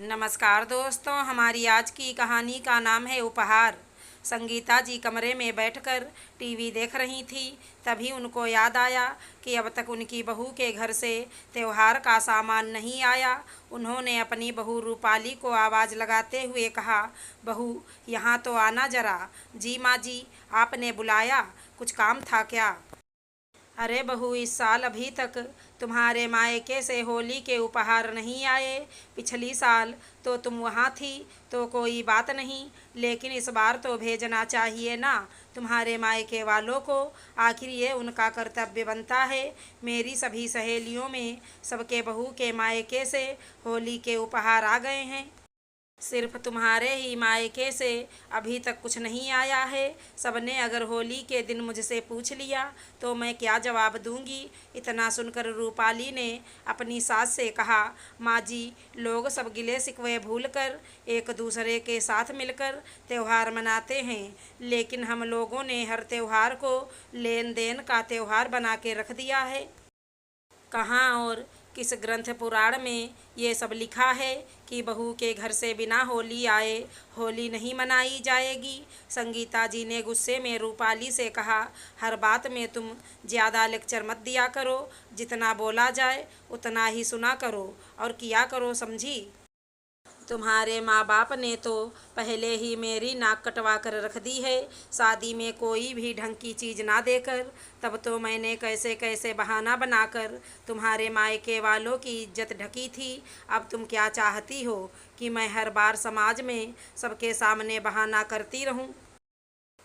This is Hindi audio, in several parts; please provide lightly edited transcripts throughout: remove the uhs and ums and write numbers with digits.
नमस्कार दोस्तों, हमारी आज की कहानी का नाम है उपहार। संगीता जी कमरे में बैठकर टीवी देख रही थी। तभी उनको याद आया कि अब तक उनकी बहू के घर से त्योहार का सामान नहीं आया। उन्होंने अपनी बहू रूपाली को आवाज़ लगाते हुए कहा, बहू यहाँ तो आना जरा। जी माँ जी, आपने बुलाया, कुछ काम था क्या? अरे बहू, इस साल अभी तक तुम्हारे मायके से होली के उपहार नहीं आए। पिछली साल तो तुम वहाँ थी तो कोई बात नहीं, लेकिन इस बार तो भेजना चाहिए ना तुम्हारे मायके वालों को। आखिर ये उनका कर्तव्य बनता है। मेरी सभी सहेलियों में सबके बहू के मायके से होली के उपहार आ गए हैं। सिर्फ तुम्हारे ही मायके से अभी तक कुछ नहीं आया है। सबने अगर होली के दिन मुझसे पूछ लिया तो मैं क्या जवाब दूंगी? इतना सुनकर रूपाली ने अपनी सास से कहा, माँ जी, लोग सब गिले शिकवे भूलकर एक दूसरे के साथ मिलकर त्यौहार मनाते हैं, लेकिन हम लोगों ने हर त्यौहार को लेन देन का त्यौहार बना के रख दिया है। कहाँ और किस ग्रंथ पुराण में ये सब लिखा है कि बहू के घर से बिना होली आए होली नहीं मनाई जाएगी? संगीता जी ने गुस्से में रूपाली से कहा, हर बात में तुम ज़्यादा लेक्चर मत दिया करो। जितना बोला जाए उतना ही सुना करो और किया करो, समझी? तुम्हारे माँ बाप ने तो पहले ही मेरी नाक कटवा कर रख दी है। शादी में कोई भी ढंग की चीज़ ना देकर तब तो मैंने कैसे कैसे बहाना बनाकर तुम्हारे मायके वालों की इज्जत ढकी थी। अब तुम क्या चाहती हो कि मैं हर बार समाज में सबके सामने बहाना करती रहूं?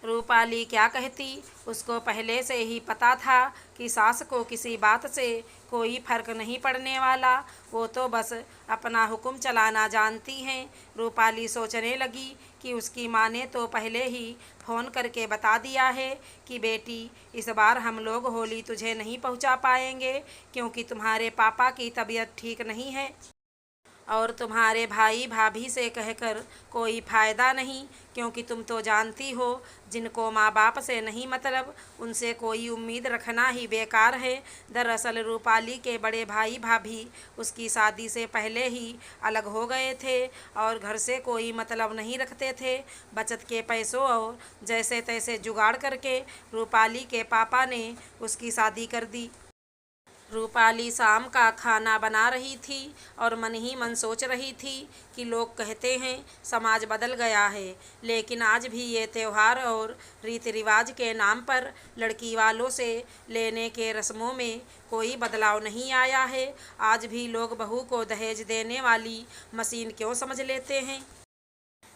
रूपाली क्या कहती? उसको पहले से ही पता था कि सास को किसी बात से कोई फर्क नहीं पड़ने वाला। वो तो बस अपना हुक्म चलाना जानती हैं। रूपाली सोचने लगी कि उसकी माँ ने तो पहले ही फ़ोन करके बता दिया है कि बेटी, इस बार हम लोग होली तुझे नहीं पहुंचा पाएंगे क्योंकि तुम्हारे पापा की तबीयत ठीक नहीं है। और तुम्हारे भाई भाभी से कहकर कोई फ़ायदा नहीं, क्योंकि तुम तो जानती हो जिनको माँ बाप से नहीं मतलब उनसे कोई उम्मीद रखना ही बेकार है। दरअसल रूपाली के बड़े भाई भाभी उसकी शादी से पहले ही अलग हो गए थे और घर से कोई मतलब नहीं रखते थे। बचत के पैसों और जैसे तैसे जुगाड़ करके रूपाली के पापा ने उसकी शादी कर दी। रूपाली शाम का खाना बना रही थी और मन ही मन सोच रही थी कि लोग कहते हैं समाज बदल गया है, लेकिन आज भी ये त्यौहार और रीति रिवाज के नाम पर लड़की वालों से लेने के रस्मों में कोई बदलाव नहीं आया है। आज भी लोग बहू को दहेज देने वाली मशीन क्यों समझ लेते हैं।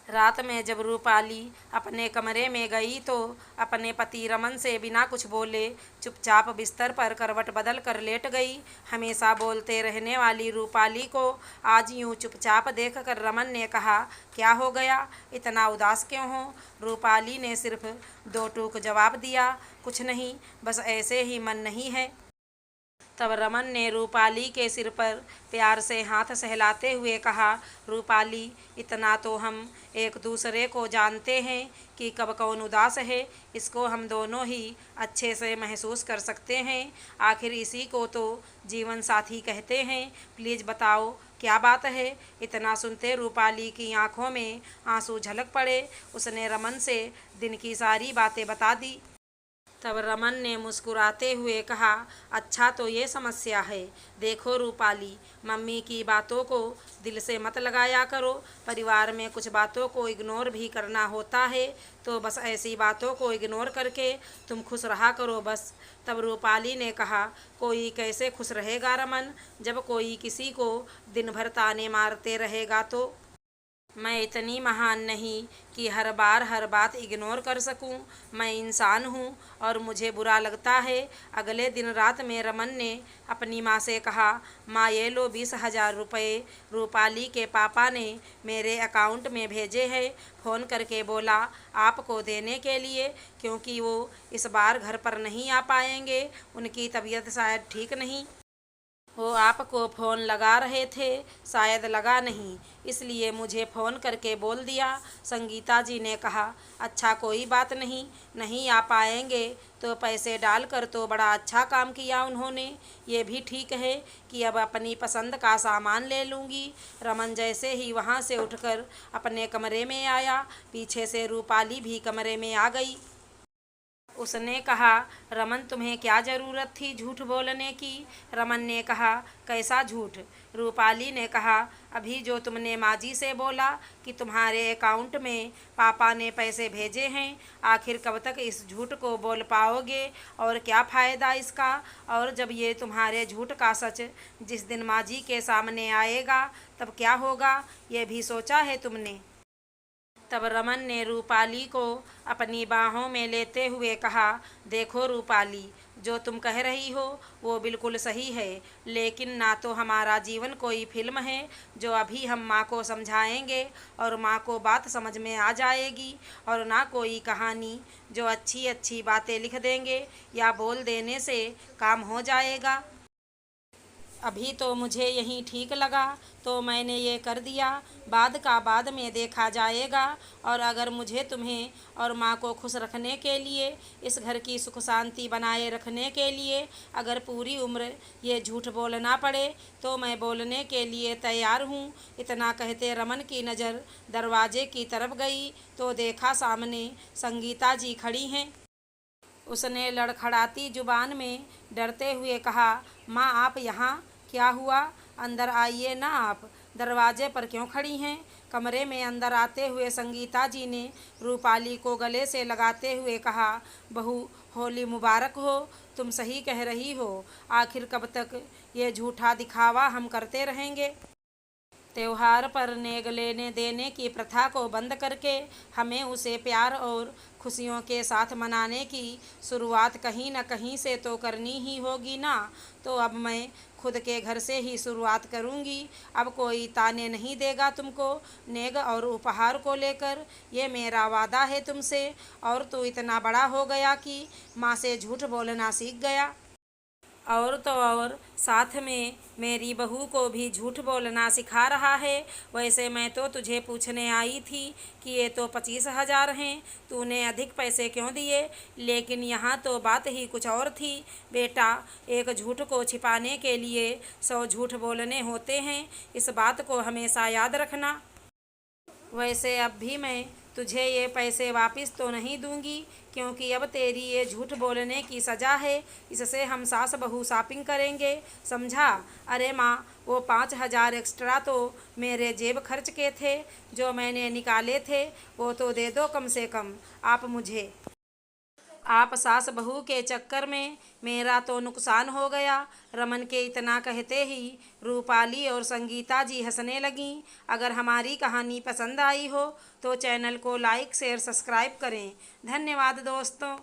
रात में जब रूपाली अपने कमरे में गई तो अपने पति रमन से बिना कुछ बोले चुपचाप बिस्तर पर करवट बदल कर लेट गई। हमेशा बोलते रहने वाली रूपाली को आज यूं चुपचाप देखकर रमन ने कहा, क्या हो गया, इतना उदास क्यों हो? रूपाली ने सिर्फ दो टूक जवाब दिया, कुछ नहीं, बस ऐसे ही मन नहीं है। तब रमन ने रूपाली के सिर पर प्यार से हाथ सहलाते हुए कहा, रूपाली, इतना तो हम एक दूसरे को जानते हैं कि कब कौन उदास है, इसको हम दोनों ही अच्छे से महसूस कर सकते हैं। आखिर इसी को तो जीवन साथी कहते हैं। प्लीज़ बताओ क्या बात है? इतना सुनते रूपाली की आंखों में आंसू झलक पड़े। उसने रमन से दिन की सारी बातें बता दी। तब रमन ने मुस्कुराते हुए कहा, अच्छा तो ये समस्या है। देखो रूपाली, मम्मी की बातों को दिल से मत लगाया करो। परिवार में कुछ बातों को इग्नोर भी करना होता है, तो बस ऐसी बातों को इग्नोर करके तुम खुश रहा करो बस। तब रूपाली ने कहा, कोई कैसे खुश रहेगा रमन, जब कोई किसी को दिन भर ताने मारते रहेगा तो? मैं इतनी महान नहीं कि हर बार हर बात इग्नोर कर सकूं। मैं इंसान हूं और मुझे बुरा लगता है। अगले दिन रात में रमन ने अपनी माँ से कहा, माँ, ये लो 20,000 रुपये रूपाली के पापा ने मेरे अकाउंट में भेजे हैं। फ़ोन करके बोला आपको देने के लिए, क्योंकि वो इस बार घर पर नहीं आ पाएंगे, उनकी तबीयत शायद ठीक नहीं। वो आपको फ़ोन लगा रहे थे, शायद लगा नहीं, इसलिए मुझे फ़ोन करके बोल दिया। संगीता जी ने कहा, अच्छा कोई बात नहीं, नहीं आ पाएंगे तो पैसे डालकर तो बड़ा अच्छा काम किया उन्होंने। ये भी ठीक है कि अब अपनी पसंद का सामान ले लूँगी। रमन जैसे ही वहाँ से उठकर अपने कमरे में आया, पीछे से रूपाली भी कमरे में आ गई। उसने कहा, रमन तुम्हें क्या ज़रूरत थी झूठ बोलने की? रमन ने कहा, कैसा झूठ? रूपाली ने कहा, अभी जो तुमने माजी से बोला कि तुम्हारे अकाउंट में पापा ने पैसे भेजे हैं, आखिर कब तक इस झूठ को बोल पाओगे और क्या फ़ायदा इसका? और जब ये तुम्हारे झूठ का सच जिस दिन माजी के सामने आएगा तब क्या होगा, ये भी सोचा है तुमने? तब रमन ने रूपाली को अपनी बाहों में लेते हुए कहा, देखो रूपाली, जो तुम कह रही हो वो बिल्कुल सही है, लेकिन ना तो हमारा जीवन कोई फिल्म है जो अभी हम माँ को समझाएंगे और माँ को बात समझ में आ जाएगी, और ना कोई कहानी जो अच्छी अच्छी बातें लिख देंगे या बोल देने से काम हो जाएगा। अभी तो मुझे यहीं ठीक लगा तो मैंने ये कर दिया, बाद का बाद में देखा जाएगा। और अगर मुझे तुम्हें और माँ को खुश रखने के लिए, इस घर की सुख शांति बनाए रखने के लिए अगर पूरी उम्र ये झूठ बोलना पड़े तो मैं बोलने के लिए तैयार हूँ। इतना कहते रमन की नज़र दरवाजे की तरफ गई तो देखा सामने संगीता जी खड़ी हैं। उसने लड़खड़ाती जुबान में डरते हुए कहा, माँ आप यहाँ? क्या हुआ? अंदर आइए ना, आप दरवाजे पर क्यों खड़ी हैं? कमरे में अंदर आते हुए संगीता जी ने रूपाली को गले से लगाते हुए कहा, बहू होली मुबारक हो, तुम सही कह रही हो, आखिर कब तक ये झूठा दिखावा हम करते रहेंगे? त्योहार पर नेग लेने देने की प्रथा को बंद करके हमें उसे प्यार और खुशियों के साथ मनाने की शुरुआत कहीं न कहीं से तो करनी ही होगी ना। तो अब मैं खुद के घर से ही शुरुआत करूंगी। अब कोई ताने नहीं देगा तुमको नेग और उपहार को लेकर, ये मेरा वादा है तुमसे। और तू इतना बड़ा हो गया कि माँ से झूठ बोलना सीख गया, और तो और साथ में मेरी बहू को भी झूठ बोलना सिखा रहा है। वैसे मैं तो तुझे पूछने आई थी कि ये तो 25,000 हैं, तूने अधिक पैसे क्यों दिए? लेकिन यहाँ तो बात ही कुछ और थी। बेटा, एक झूठ को छिपाने के लिए 100 झूठ बोलने होते हैं, इस बात को हमेशा याद रखना। वैसे अब भी मैं तुझे ये पैसे वापस तो नहीं दूंगी, क्योंकि अब तेरी ये झूठ बोलने की सज़ा है। इससे हम सास बहू शॉपिंग करेंगे, समझा? अरे माँ, वो 5,000 एक्स्ट्रा तो मेरे जेब खर्च के थे, जो मैंने निकाले थे, वो तो दे दो कम से कम आप मुझे। आप सास बहू के चक्कर में मेरा तो नुकसान हो गया। रमन के इतना कहते ही रूपाली और संगीता जी हंसने लगीं। अगर हमारी कहानी पसंद आई हो तो चैनल को लाइक शेयर सब्सक्राइब करें। धन्यवाद दोस्तों।